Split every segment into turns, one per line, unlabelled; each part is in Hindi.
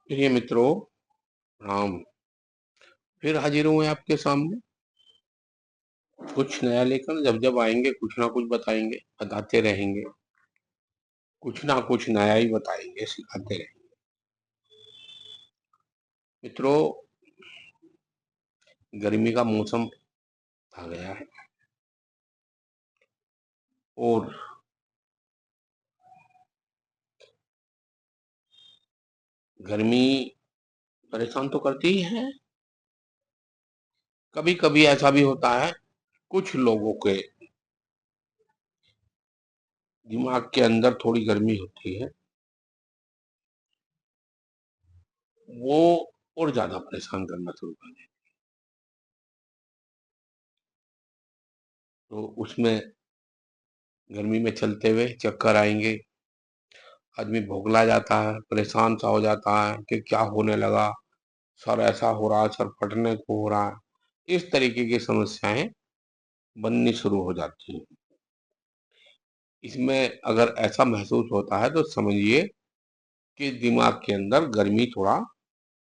प्रिय मित्रों, राम फिर हाजिर हुए आपके सामने। कुछ नया लेकर जब जब आएंगे कुछ ना कुछ बताएंगे, बताते रहेंगे। कुछ ना कुछ नया ही बताएंगे, सिखाते रहेंगे। मित्रों, गर्मी का मौसम आ गया है और गर्मी परेशान तो करती ही है। कभी कभी ऐसा भी होता है, कुछ लोगों के दिमाग के अंदर थोड़ी गर्मी होती है, वो और ज्यादा परेशान करना शुरू कर देती है। तो उसमें गर्मी में चलते हुए चक्कर आएंगे, आदमी बौखला जाता है, परेशान सा हो जाता है कि क्या होने लगा, सर ऐसा हो रहा है, सर फटने को हो रहा है। इस तरीके की समस्याएं बननी शुरू हो जाती हैं। इसमें अगर ऐसा महसूस होता है तो समझिए कि दिमाग के अंदर गर्मी थोड़ा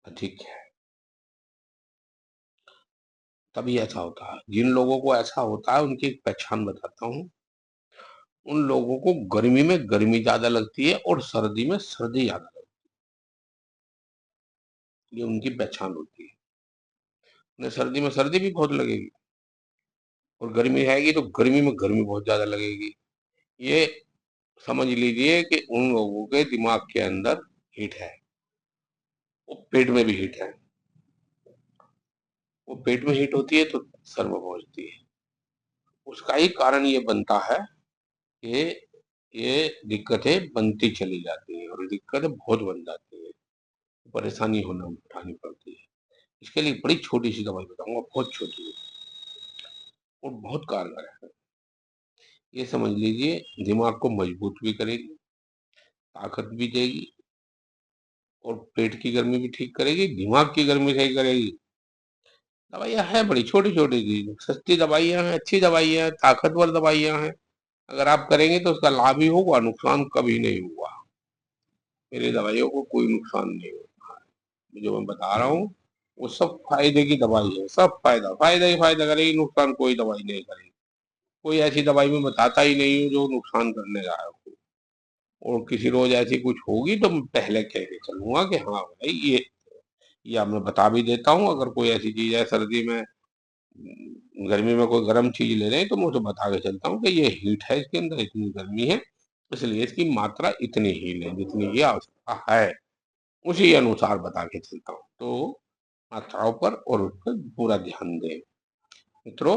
अधिक है, तभी ऐसा होता है। जिन लोगों को ऐसा होता है उनकी एक पहचान बताता हूँ। उन लोगों को गर्मी में गर्मी ज्यादा लगती है और सर्दी में सर्दी ज्यादा लगती है, ये उनकी पहचान होती है। उन्हें सर्दी में सर्दी भी बहुत लगेगी और गर्मी आएगी तो गर्मी में गर्मी बहुत ज्यादा लगेगी। ये समझ लीजिए कि उन लोगों के दिमाग के अंदर हीट है, वो पेट में भी हीट है। वो पेट में हीट होती है तो सर में पहुंचती है। उसका ही कारण ये बनता है कि ये दिक्कतें बनती चली जाती हैं और दिक्कतें बहुत बन जाती है, परेशानी होना उठानी पड़ती है। इसके लिए बड़ी छोटी सी दवाई बताऊंगा, बहुत छोटी है और बहुत कारगर है। ये समझ लीजिए दिमाग को मजबूत भी करेगी, ताकत भी देगी और पेट की गर्मी भी ठीक करेगी, दिमाग की गर्मी सही करेगी। दवाइयाँ हैं बड़ी छोटी-छोटी सी, सस्ती दवाइयाँ हैं, अच्छी दवाइयाँ हैं, ताकतवर दवाइयाँ हैं। अगर आप करेंगे तो उसका लाभ ही होगा, नुकसान कभी नहीं हुआ। मेरी दवाइयों को कोई नुकसान नहीं होता है। जो मैं बता रहा हूँ, वो सब फ़ायदे की दवाई है, सब फ़ायदा ही फ़ायदा करेगी, नुकसान कोई दवाई नहीं करेगी। कोई ऐसी दवाई मैं बताता ही नहीं हूँ जो नुकसान करने लायक हो। और किसी रोज़ ऐसी कुछ होगी तो मैं पहले कह के चलूँगा कि हाँ भाई ये, या मैं बता भी देता हूँ। अगर कोई ऐसी चीज़ है सर्दी में, गर्मी में कोई गर्म चीज ले रहे हैं तो मैं उसे बता के चलता हूँ कि ये हीट है, इसके अंदर इतनी गर्मी है, इसलिए इसकी मात्रा इतनी ही लें जितनी ये आवश्यकता है। उसी अनुसार बता के चलता हूँ, तो मात्राओं पर और उस पर पूरा ध्यान दें। मित्रों,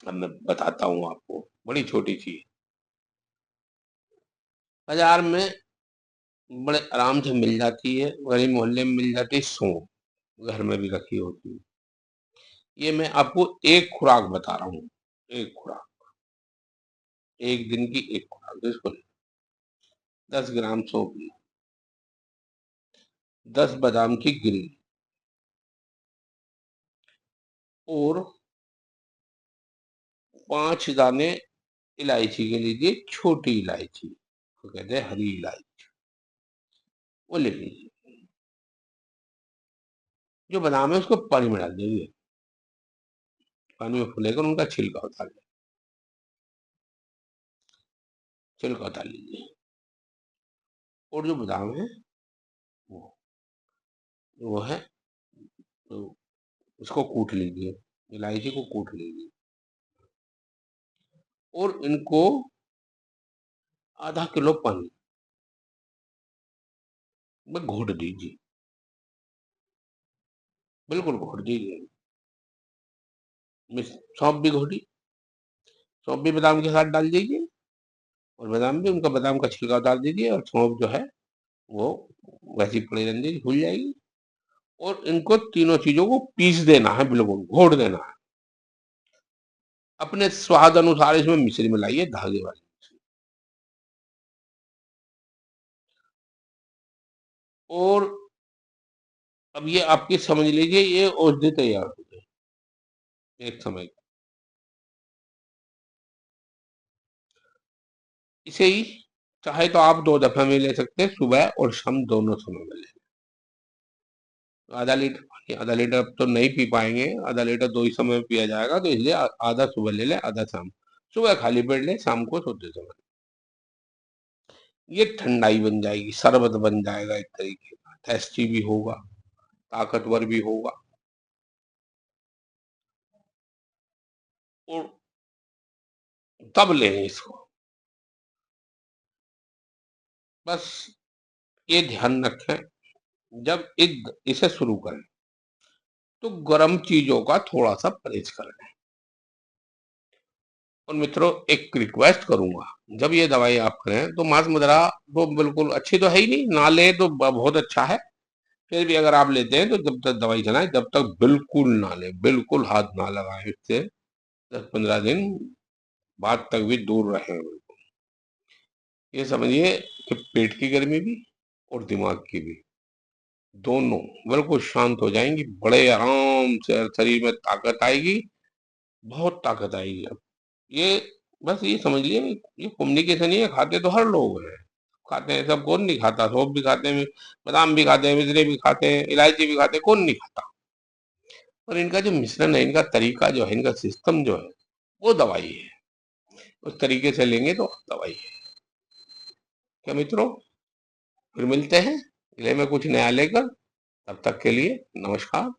अब मैं बताता हूँ आपको, बड़ी छोटी चीज। बाजार में बड़े आराम से मिल जाती है, गली मोहल्ले में मिल जाती है सौंफ, घर में भी रखी होती है। ये मैं आपको एक खुराक बता रहा हूँ, एक खुराक, एक दिन की एक खुराक। बिल्कुल 10 ग्राम सौंफ ली, 10 बादाम की गिरी और 5 दाने इलायची के लीजिए, छोटी इलायची तो कहते हैं हरी इलायची, वो ले लीजिए। जो बादाम है उसको पानी में डाल दीजिए, पानी में फुलेगा, उनका छिलका उतार लीजिए, छिलका उतार लीजिए। और जो बादाम है वो वो है, तो उसको कूट लीजिए, इलायची को कूट लीजिए और इनको ½ किलो पानी में घोट दीजिए, बिल्कुल घोट दीजिए। सौंफ भी घोटी, सौंफ भी बादाम के साथ डाल दीजिए और बादाम भी, उनका बादाम का छिलका उतार दीजिए और सौंफ जो है वो वैसी पड़ी रहने दीजिए, घुल जाएगी। और इनको तीनों चीजों को पीस देना है, बिल्कुल घोट देना है। अपने स्वाद अनुसार इसमें मिश्री मिलाइए, धागे वाली। और अब ये आपकी समझ लीजिए, ये औषधि तैयार हो गई एक समय की। इसे ही चाहे तो आप 2 दफा में ले सकते हैं, सुबह और शाम दोनों समय में ले। आधा लीटर पानी, आधा लीटर अब तो नहीं पी पाएंगे, आधा लीटर 2 ही समय में पिया जाएगा, तो इसलिए आधा सुबह ले ले, आधा शाम। सुबह खाली पेट ले, शाम को सोते समय। ये ठंडाई बन जाएगी, शरबत बन जाएगा एक तरीके का, टेस्टी भी होगा, ताकतवर भी होगा। और तब लें इसको। बस ये ध्यान रखें, जब इसे शुरू करें तो गर्म चीजों का थोड़ा सा परहेज करें। और मित्रों, एक रिक्वेस्ट करूंगा, जब ये दवाई आप करें तो मांस मदिरा तो बिल्कुल अच्छी तो है ही नहीं, ना ले तो बहुत अच्छा है। फिर भी अगर आप लेते हैं तो जब तक दवाई चलाएं, जब तक बिल्कुल ना ले, बिल्कुल हाथ ना लगाएं इससे। 10-15 दिन बाद तक भी दूर रहें। ये समझिए कि पेट की गर्मी भी और दिमाग की भी, दोनों बिल्कुल शांत हो जाएंगी, बड़े आराम से शरीर में ताकत आएगी, बहुत ताकत आएगी। अब ये बस ये समझ लिए, ये कम्युनिकेशन ही है। खाते तो हर लोग हैं, खाते हैं सब, कौन नहीं खाता? सौंफ भी खाते हैं, बादाम भी खाते हैं, मिश्री भी खाते हैं, इलायची भी खाते हैं, कौन नहीं खाता? और इनका जो मिश्रण है, इनका तरीका जो है, इनका सिस्टम जो है, वो दवाई है। उस तरीके से लेंगे तो दवाई है। क्या मित्रों, फिर मिलते हैं अगले में कुछ नया लेकर। तब तक के लिए नमस्कार।